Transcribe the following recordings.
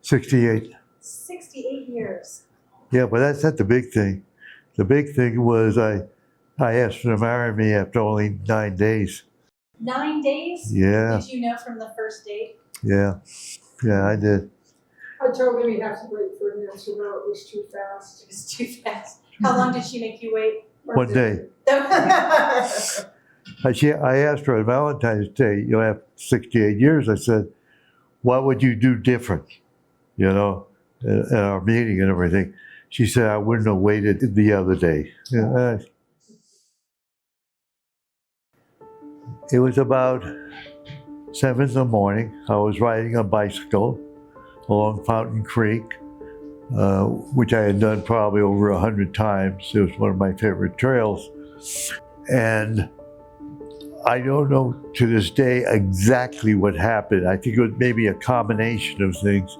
68. 68 years. Yeah, but that's not the big thing. The big thing was I asked her to marry me after only 9 days. 9 days? Yeah. Did you know from the first date? Yeah, I did. I told him he'd have to wait for an answer, no, it was too fast. It was too fast. How long did she make you wait? 1 day. I asked her on Valentine's Day, after 68 years, I said, what would you do different, at our meeting and everything? She said, I wouldn't have waited the other day. Yeah. It was about 7 in the morning. I was riding a bicycle along Fountain Creek, which I had done probably over 100 times. It was one of my favorite trails. And I don't know to this day exactly what happened. I think it was maybe a combination of things.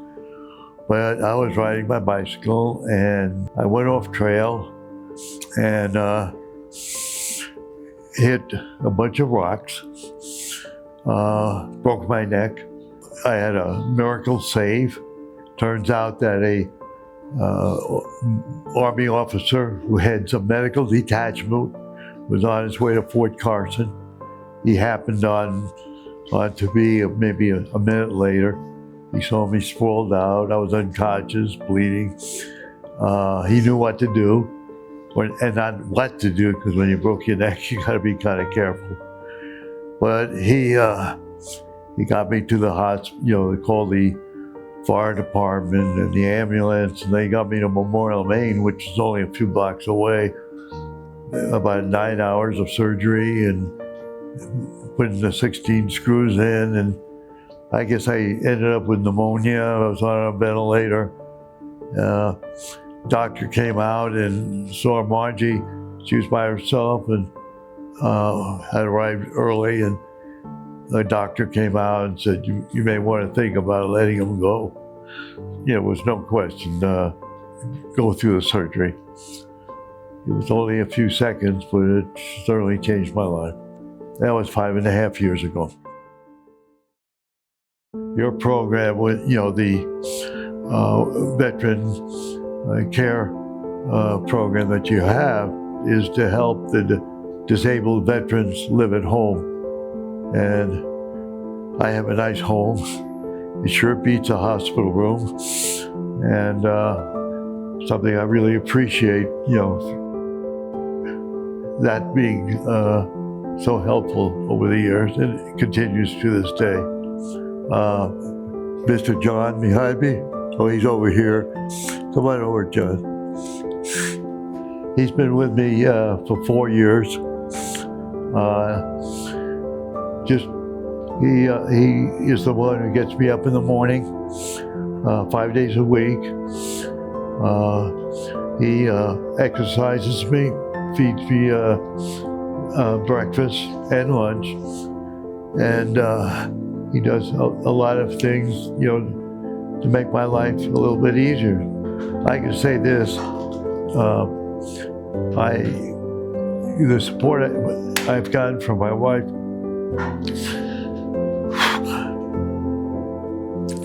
But I was riding my bicycle and I went off trail and hit a bunch of rocks, broke my neck. I had a miracle save. Turns out that a Army officer who heads a medical detachment was on his way to Fort Carson. He happened on to be maybe a minute later. He saw me sprawled out. I was unconscious, bleeding. He knew what to do, and not what to do, because when you broke your neck, you got to be kind of careful. But he got me to the hospital. They called the fire department and the ambulance, and they got me to Memorial, Maine, which is only a few blocks away. About 9 hours of surgery and putting the 16 screws in, and I guess I ended up with pneumonia. I was on a ventilator. Doctor came out and saw Margie. She was by herself and had arrived early, and the doctor came out and said, you may want to think about letting him go. It was no question, go through the surgery. It was only a few seconds, but it certainly changed my life. That was 5.5 years ago. Your program with, the veteran care program that you have is to help the disabled veterans live at home. And I have a nice home. It sure beats a hospital room. And something I really appreciate, that being so helpful over the years, and it continues to this day. Mr. John behind me, he's over here. Come on over, John. He's been with me for 4 years. He is the one who gets me up in the morning, 5 days a week. He exercises me, feeds me breakfast and lunch, and he does a lot of things, to make my life a little bit easier. I can say this, the support I've gotten from my wife.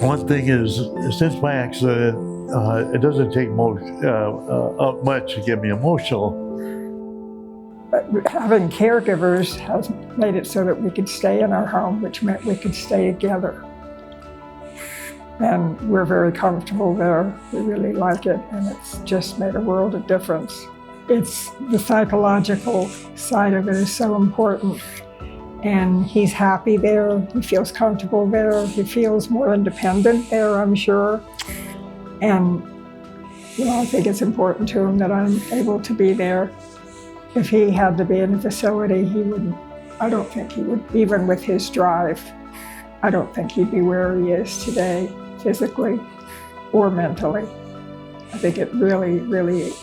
One thing is, since my accident, it doesn't take much to get me emotional. Having caregivers has made it so that we could stay in our home, which meant we could stay together. And we're very comfortable there. We really like it, and it's just made a world of difference. It's the psychological side of it is so important. And he's happy there, he feels comfortable there, he feels more independent there, I'm sure. And I think it's important to him that I'm able to be there. If he had to be in a facility, I don't think he would, even with his drive, I don't think he'd be where he is today, physically or mentally. I think it really, really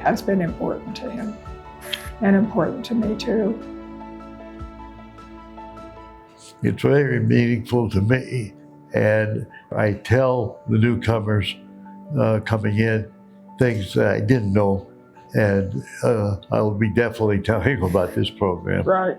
has been important to him, and important to me too. It's very meaningful to me, and I tell the newcomers coming in things that I didn't know, and I will be definitely telling them about this program. Right.